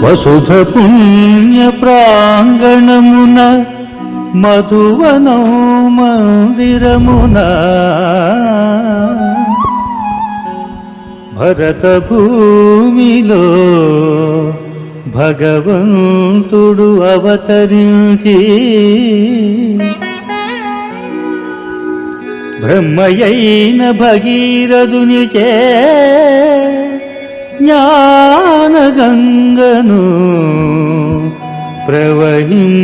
వసుధ పుణ్య ప్రాంగణమున మధువనో మందిరమున భరత భూమిలో భగవంతుడు అవతరించి బ్రహ్మయైన భగీరథునిచే జ్ఞానగంగను ప్రవహింపజేసెను.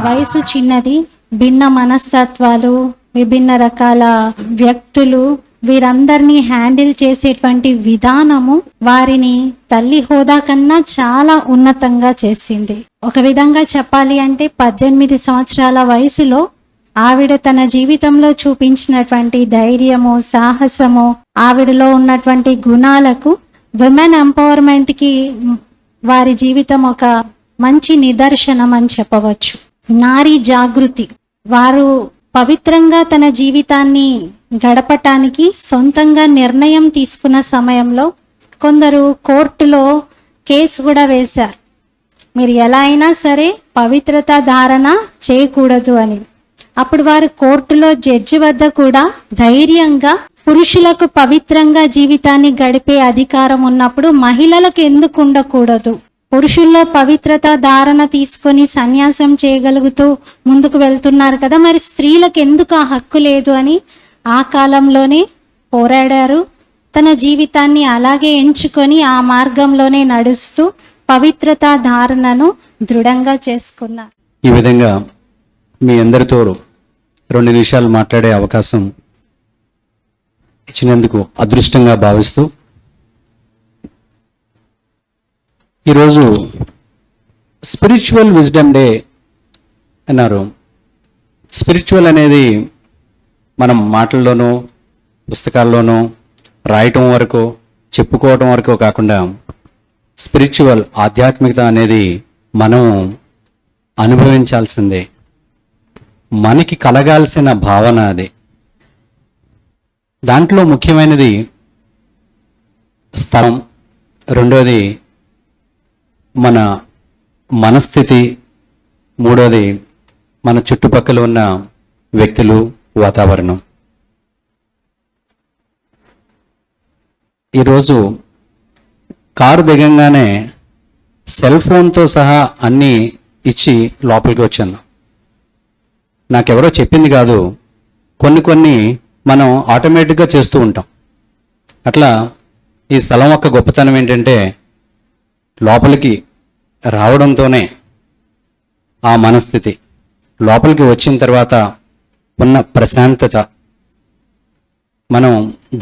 వయసు చిన్నది, భిన్న మనస్తత్వాలు, విభిన్న రకాల వ్యక్తులు, వీరందరినీ హ్యాండిల్ చేసేటువంటి విధానము వారిని తల్లి హోదా కన్నా చాలా ఉన్నతంగా చేసింది. ఒక విధంగా చెప్పాలి అంటే 18 సంవత్సరాల వయసులో ఆవిడ తన జీవితంలో చూపించినటువంటి ధైర్యము, సాహసము, ఆవిడలో ఉన్నటువంటి గుణాలకు విమెన్ ఎంపవర్మెంట్ కి వారి జీవితం ఒక మంచి నిదర్శనం అని చెప్పవచ్చు. నారీ జాగృతి. వారు పవిత్రంగా తన జీవితాన్ని గడపటానికి సొంతంగా నిర్ణయం తీసుకున్న సమయంలో కొందరు కోర్టులో కేసు కూడా వేశారు, మీరు ఎలా అయినా సరే పవిత్రత ధారణ చేయకూడదు అని. అప్పుడు వారు కోర్టులో జడ్జి వద్ద కూడా ధైర్యంగా పురుషులకు పవిత్రంగా జీవితాన్ని గడిపే అధికారం ఉన్నప్పుడు మహిళలకు ఎందుకు ఉండకూడదు, పురుషుల్లో పవిత్రత ధారణ తీసుకొని సన్యాసం చేయగలుగుతూ ముందుకు వెళ్తున్నారు కదా, మరి స్త్రీలకు ఎందుకు ఆ హక్కు లేదు అని ఆ కాలంలోనే పోరాడారు. తన జీవితాన్ని అలాగే ఎంచుకొని ఆ మార్గంలోనే నడుస్తూ పవిత్రతా ధారణను దృఢంగా చేసుకున్నారు. ఈ విధంగా మీ అందరితో 2 నిమిషాలు మాట్లాడే అవకాశం ఇచ్చినందుకు అదృష్టంగా భావిస్తూ, ఈరోజు స్పిరిచువల్ విజ్డమ్ డే అన్నారు. స్పిరిచువల్ అనేది మనం మాటల్లోనూ పుస్తకాల్లోనూ రాయటం వరకు చెప్పుకోవటం వరకు కాకుండా స్పిరిచువల్ ఆధ్యాత్మికత అనేది మనం అనుభవించాల్సిందే. మనకి కలగాల్సిన భావన అది. దాంట్లో ముఖ్యమైనది స్థలం, రెండోది మన మనస్థితి, మూడోది మన చుట్టుపక్కల ఉన్న వ్యక్తులు, వాతావరణం. ఈరోజు కారు దిగంగానే సెల్ ఫోన్తో సహా అన్నీ ఇచ్చి లోపలికి వచ్చాను. నాకెవరో చెప్పింది కాదు, కొన్ని మనం ఆటోమేటిక్గా చేస్తూ ఉంటాం. అట్లా ఈ స్థలం యొక్క గొప్పతనం ఏంటంటే లోపలికి రావడంతోనే ఆ మనస్థితి, లోపలికి వచ్చిన తర్వాత ఉన్న ప్రశాంతత. మనం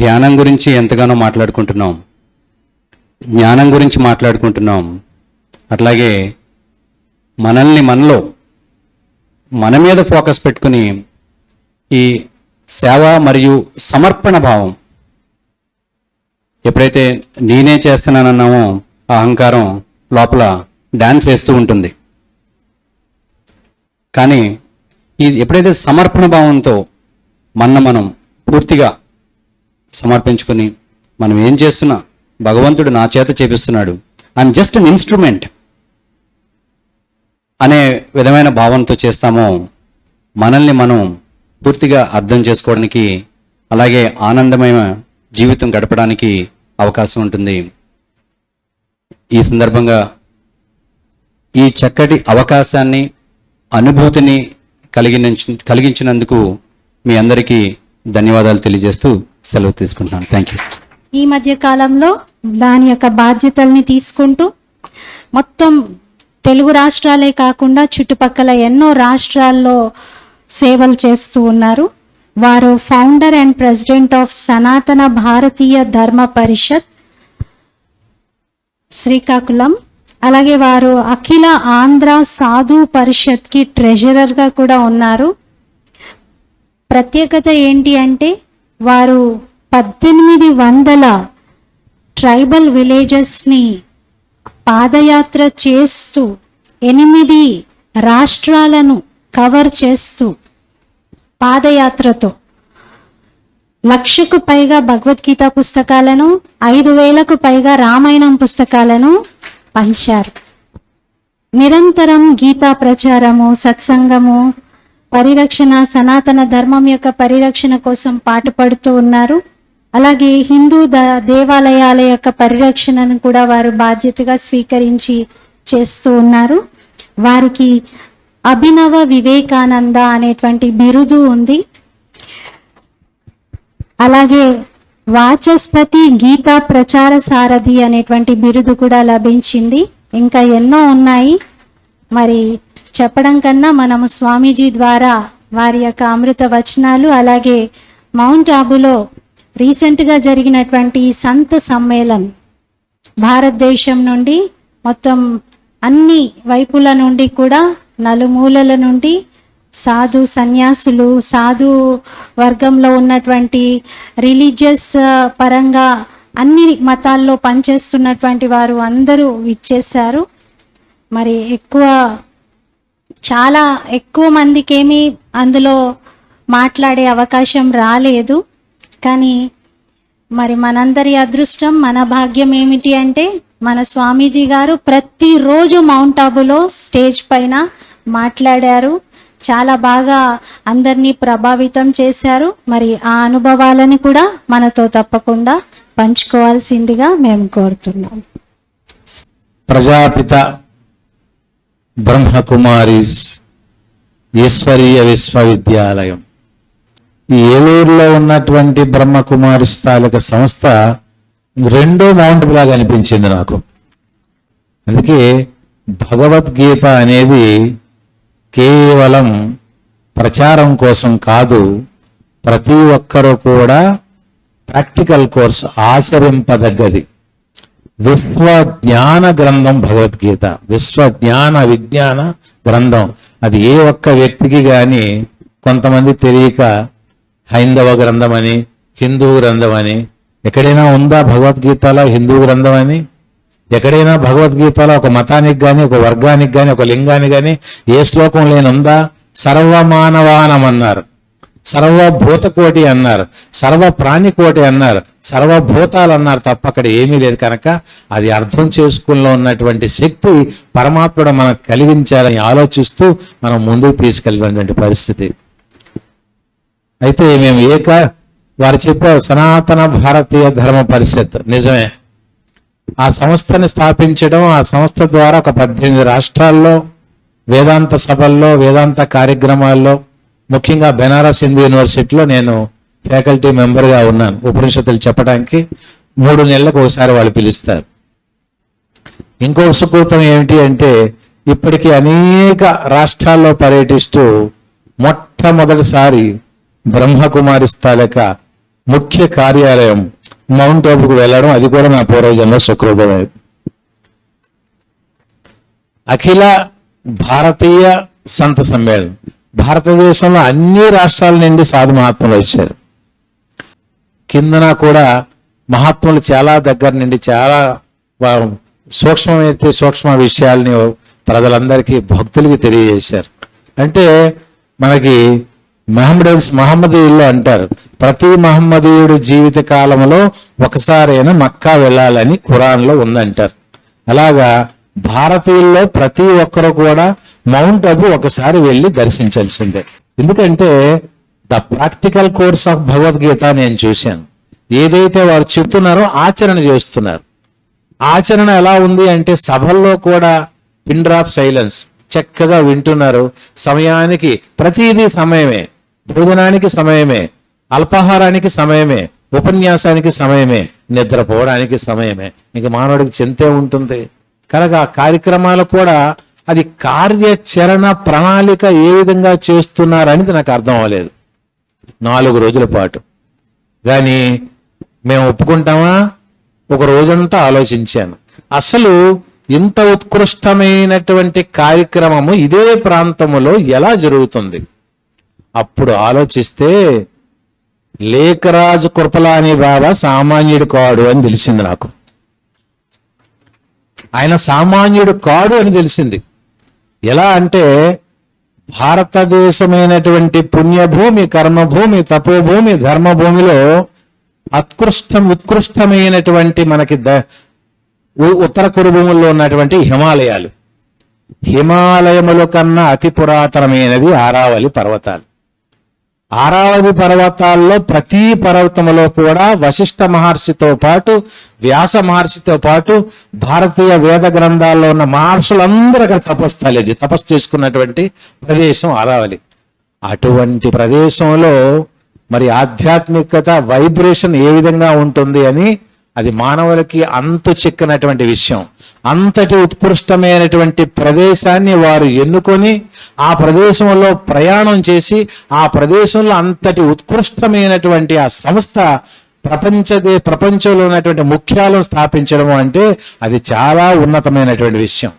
ధ్యానం గురించి ఎంతగానో మాట్లాడుకుంటున్నాం, జ్ఞానం గురించి మాట్లాడుకుంటున్నాం. అట్లాగే మనల్ని మన మీద ఫోకస్ పెట్టుకుని ఈ సేవ మరియు సమర్పణ భావం, ఎప్పుడైతే నేనే చేస్తున్నానన్నామో ఆ అహంకారం లోపల డాన్స్ వేస్తూ ఉంటుంది. కానీ ఎప్పుడైతే సమర్పణ భావంతో మనం పూర్తిగా సమర్పించుకుని మనం ఏం చేస్తున్నా భగవంతుడు నా చేత చేపిస్తున్నాడు, ఐఎమ్ జస్ట్ అన్ ఇన్స్ట్రుమెంట్ అనే విధమైన భావంతో చేస్తామో మనల్ని మనం పూర్తిగా అర్థం చేసుకోవడానికి, అలాగే ఆనందమైన జీవితం గడపడానికి అవకాశం ఉంటుంది. ఈ సందర్భంగా ఈ చక్కటి అవకాశాన్ని, అనుభూతిని కలిగించినందుకు మీ అందరికీ ధన్యవాదాలు తెలియజేస్తూ సెలవు తీసుకుంటున్నాను. Thank you. ఈ మధ్య కాలంలో దాని యొక్క బాధ్యతల్ని తీసుకుంటూ మొత్తం తెలుగు రాష్ట్రాలే కాకుండా చుట్టుపక్కల ఎన్నో రాష్ట్రాల్లో సేవలు చేస్తూ ఉన్నారు. వారు ఫౌండర్ అండ్ ప్రెసిడెంట్ ఆఫ్ సనాతన భారతీయ ధర్మ పరిషత్ శ్రీకాకుళం. అలాగే వారు అఖిల ఆంధ్ర సాధు పరిషత్కి ట్రెజరర్గా కూడా ఉన్నారు. ప్రత్యేకత ఏంటి అంటే వారు 1800 ట్రైబల్ విలేజెస్ని పాదయాత్ర చేస్తూ 8 రాష్ట్రాలను కవర్ చేస్తూ పాదయాత్రతో 1,00,000కు పైగా భగవద్గీత పుస్తకాలను, 5,000కు పైగా రామాయణం పుస్తకాలను పంచారు. నిరంతరం గీతా ప్రచారము, సత్సంగము, పరిరక్షణ, సనాతన ధర్మం యొక్క పరిరక్షణ కోసం పాటుపడుతూ ఉన్నారు. అలాగే హిందూ దేవాలయాల యొక్క పరిరక్షణను కూడా వారు బాధ్యతగా స్వీకరించి చేస్తూ ఉన్నారు. వారికి అభినవ వివేకానంద అనేటువంటి బిరుదు ఉంది. అలాగే వాచస్పతి గీతా ప్రచార సారథి అనేటువంటి బిరుదు కూడా లభించింది. ఇంకా ఎన్నో ఉన్నాయి. మరి చెప్పడం కన్నా మనము స్వామీజీ ద్వారా వారి యొక్క అమృత వచనాలు, అలాగే మౌంట్ ఆబులో రీసెంట్గా జరిగినటువంటి సంత సమ్మేళన్, భారతదేశం నుండి మొత్తం అన్ని వైపుల నుండి కూడా నలుమూలల నుండి సాధు సన్యాసులు, సాధు వర్గంలో ఉన్నటువంటి రిలీజియస్ పరంగా అన్ని మతాల్లో పనిచేస్తున్నటువంటి వారు అందరూ విచ్చేశారు. మరి చాలా ఎక్కువ మందికేమీ అందులో మాట్లాడే అవకాశం రాలేదు. కానీ మరి మనందరి అదృష్టం, మన భాగ్యం ఏమిటి అంటే మన స్వామీజీ గారు ప్రతిరోజు మౌంట్ ఆబులో స్టేజ్ పైన మాట్లాడారు. చాలా బాగా అందరినీ ప్రభావితం చేశారు. మరి ఆ అనుభవాలను కూడా మనతో తప్పకుండా పంచుకోవాల్సిందిగా మేము కోరుతున్నాం. ప్రజాపిత బ్రహ్మకుమారీస్ ఈశ్వరీయ విశ్వవిద్యాలయం, ఈ ఏలూరులో ఉన్నటువంటి బ్రహ్మకుమారిస్ తాలూకా సంస్థ రెండో మౌంట్ లాగా అనిపించింది నాకు. అందుకే భగవద్గీత అనేది కేవలం ప్రచారం కోసం కాదు, ప్రతి ఒక్కరూ కూడా ప్రాక్టికల్ కోర్స్ ఆచరింపదగ్గది. విశ్వజ్ఞాన గ్రంథం భగవద్గీత, విశ్వజ్ఞాన విజ్ఞాన గ్రంథం. అది ఏ ఒక్క వ్యక్తికి కానీ కొంతమంది తెలియక హైందవ గ్రంథం అని, హిందూ గ్రంథం అని, ఎక్కడైనా ఉందా భగవద్గీతలో హిందూ గ్రంథం అని? ఎక్కడైనా భగవద్గీతలో ఒక మతానికి కానీ, ఒక వర్గానికి కానీ, ఒక లింగానికి కానీ ఏ శ్లోకం లేనుందా? సర్వమానవానమన్నారు, సర్వభూతకోటి అన్నారు, సర్వ ప్రాణికోటి అన్నారు, సర్వభూతాలు అన్నారు తప్ప అక్కడ ఏమీ లేదు. కనుక అది అర్థం చేసుకుల్లో ఉన్నటువంటి శక్తి పరమాత్ముడు మనకు కలిగించాలని ఆలోచిస్తూ మనం ముందుకు తీసుకెళ్ళినటువంటి పరిస్థితి. అయితే మేము వారు చెప్పారు సనాతన భారతీయ ధర్మ పరిషత్, నిజమే. ఆ సంస్థని స్థాపించడం, ఆ సంస్థ ద్వారా ఒక 18 రాష్ట్రాల్లో వేదాంత సభల్లో, వేదాంత కార్యక్రమాల్లో, ముఖ్యంగా బెనారస్ హిందూ యూనివర్సిటీలో నేను ఫ్యాకల్టీ మెంబర్గా ఉన్నాను. ఉపనిషత్తులు చెప్పడానికి 3 నెలలకు ఒకసారి వాళ్ళు పిలుస్తారు. ఇంకొక సుకృతం ఏమిటి అంటే ఇప్పటికీ అనేక రాష్ట్రాల్లో పర్యటిస్తూ మొట్టమొదటిసారి బ్రహ్మకుమారి స్థాలక ముఖ్య కార్యాలయం మౌంట్ ఆబుకు వెళ్ళడం, అది కూడా నా పూర్వజన్మ సుకృతమే. అఖిల భారతీయ సంత సమ్మేళనం, భారతదేశంలో అన్ని రాష్ట్రాల నుండి సాధు మహాత్ములు వచ్చారు. కిందన కూడా మహాత్ములు చాలా దగ్గర నుండి చాలా సూక్ష్మమైతే సూక్ష్మ విషయాల్ని ప్రజలందరికీ భక్తులకి తెలియజేశారు. అంటే మనకి మహమ్మదీయుల్లో అంటారు, ప్రతి మహమ్మదీయుడి జీవిత కాలంలో ఒకసారైనా మక్కా వెళ్ళాలని ఖురాన్లో ఉందంటారు. అలాగా భారతీయుల్లో ప్రతి ఒక్కరు కూడా మౌంట్ అబు ఒకసారి వెళ్ళి దర్శించాల్సిందే. ఎందుకంటే the practical course of Bhagavad Gita నేను చూశాను. ఏదైతే వారు చెప్తున్నారో ఆచరణ చేస్తున్నారు. ఆచరణ ఎలా ఉంది అంటే సభల్లో కూడా పిన్ డ్రాప్ సైలెన్స్, చక్కగా వింటున్నారు. సమయానికి ప్రతిదీ సమయమే, భోజనానికి సమయమే, అల్పాహారానికి సమయమే, ఉపన్యాసానికి సమయమే, నిద్రపోవడానికి సమయమే. ఇంక మానవుడికి చింతే ఉంటుంది. కనుక ఆ కార్యక్రమాలు కూడా అది కార్యాచరణ ప్రణాళిక ఏ విధంగా చేస్తున్నారనేది నాకు అర్థం అవ్వలేదు 4 రోజుల పాటు. కానీ మేము ఒప్పుకుంటామా? ఒక రోజంతా ఆలోచించాను, అసలు ఇంత ఉత్కృష్టమైనటువంటి కార్యక్రమము ఇదే ప్రాంతములో ఎలా జరుగుతుంది? అప్పుడు ఆలోచిస్తే లేఖరాజు కృపలాని బాబా సామాన్యుడు కాడు అని తెలిసింది నాకు. ఆయన సామాన్యుడు కాడు అని తెలిసింది. ఎలా అంటే భారతదేశమైనటువంటి పుణ్యభూమి, కర్మభూమి, తపోభూమి, ధర్మభూమిలో ఉత్కృష్టమైనటువంటి మనకి ఉత్తర కురుభూముల్లో ఉన్నటువంటి హిమాలయాలు, హిమాలయముల కన్నా అతి పురాతనమైనది ఆరావళి పర్వతాలు. ఆరావళి పర్వతాల్లో ప్రతి పర్వతములో కూడా వశిష్ఠ మహర్షితో పాటు, వ్యాస మహర్షితో పాటు భారతీయ వేద గ్రంథాల్లో ఉన్న మహర్షులందరూ అక్కడ తపస్సు చేసుకున్నటువంటి ప్రదేశం ఆరావళి. అటువంటి ప్రదేశంలో మరి ఆధ్యాత్మికత వైబ్రేషన్ ఏ విధంగా ఉంటుంది అని అది మానవులకి అంతు చిక్కనటువంటి విషయం. అంతటి ఉత్కృష్టమైనటువంటి ప్రదేశాన్ని వారు ఎన్నుకొని ఆ ప్రదేశంలో ప్రయాణం చేసి ఆ ప్రదేశంలో అంతటి ఉత్కృష్టమైనటువంటి ఆ సంస్థ ప్రపంచంలో ఉన్నటువంటి ముఖ్యాలను స్థాపించడం అంటే అది చాలా ఉన్నతమైనటువంటి విషయం.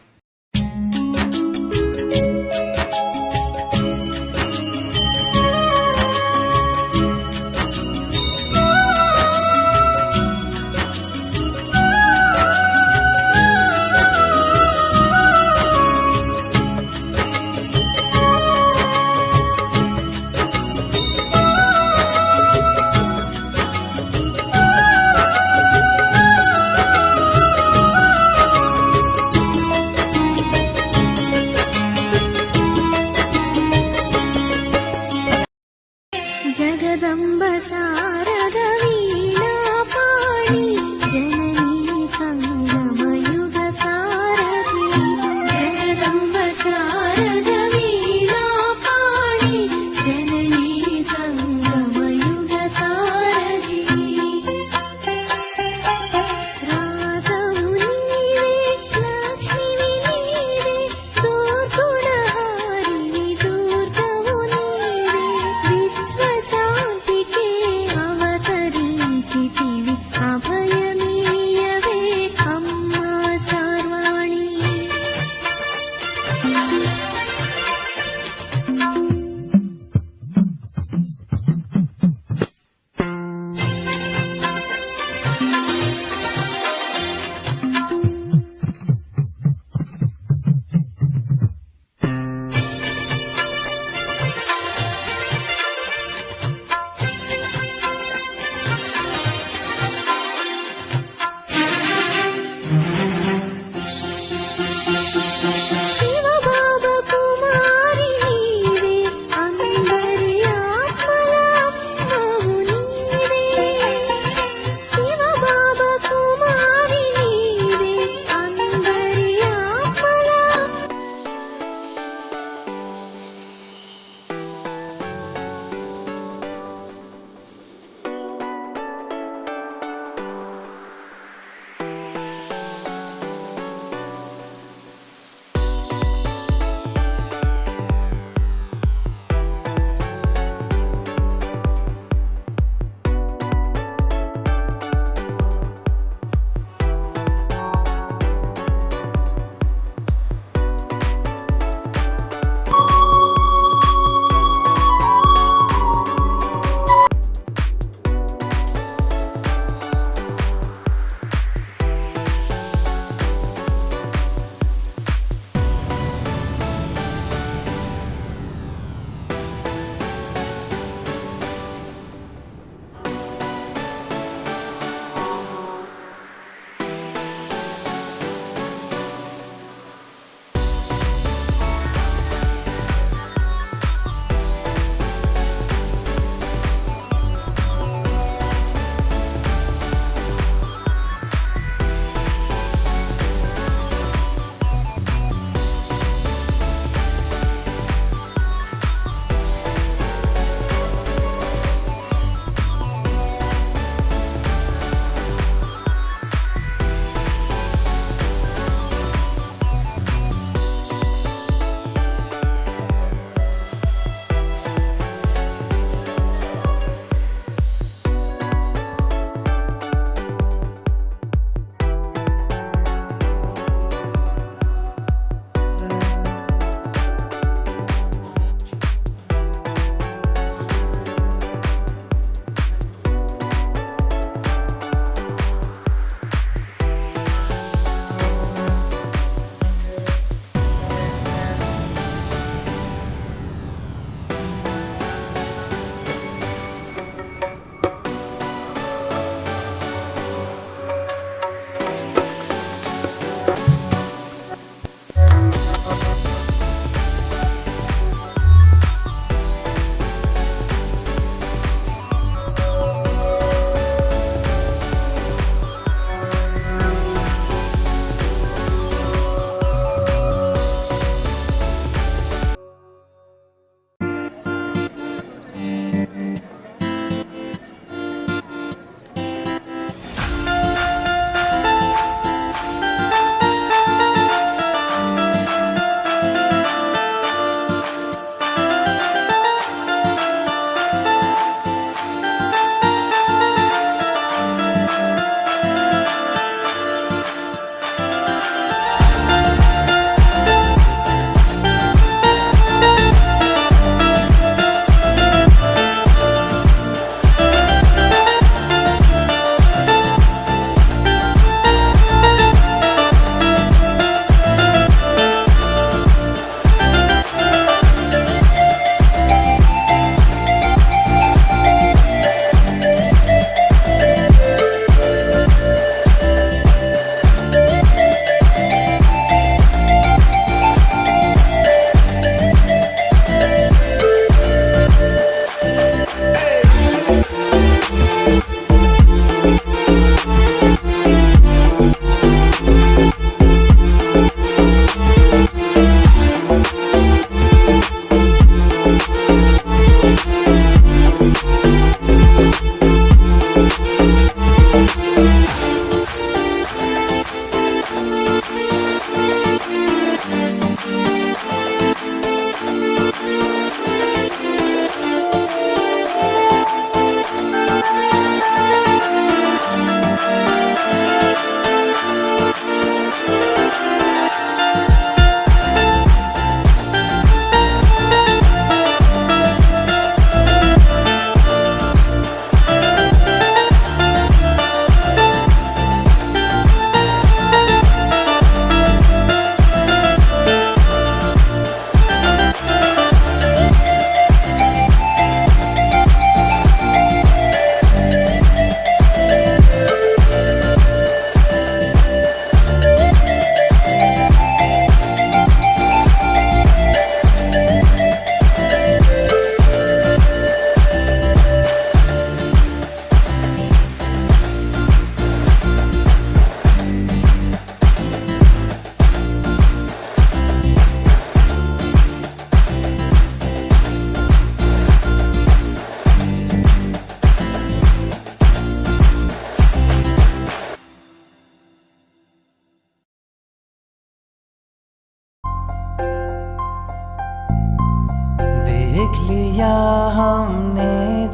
జగదంబ శారద వీణా పాణి జననీ సంగమయుగ సారథి. జగదంబ శారద వీణా పాణి జననీ సంగమయుగ సారథి. రాధవు నీవే, లక్ష్మివి నీవే, దూర్గుణహారిణి దూర్గవు నీవే. విశ్వశాంతికే అవతరించిన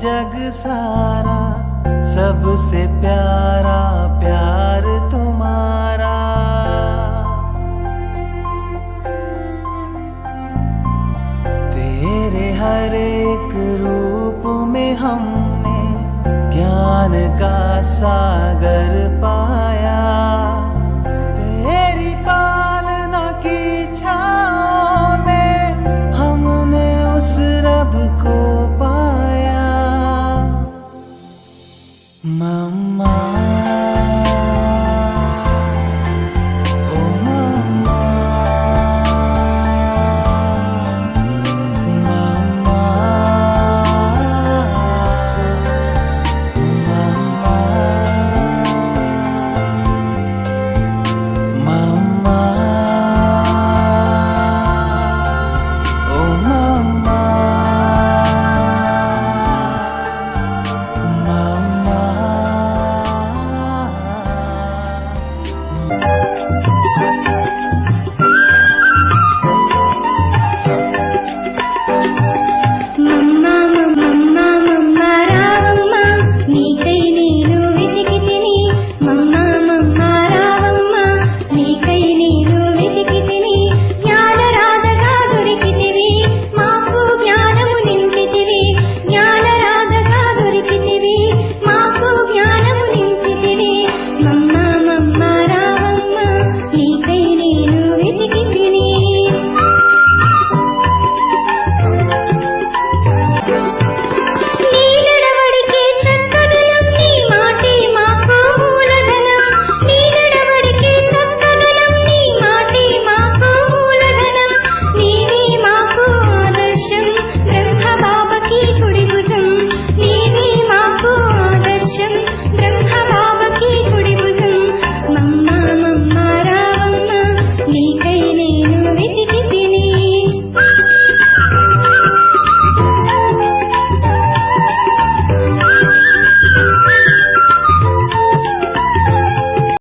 जग सारा, सबसे प्यारा प्यार तुम्हारा। तेरे हर एक रूप में हमने ज्ञान का सागर पाया।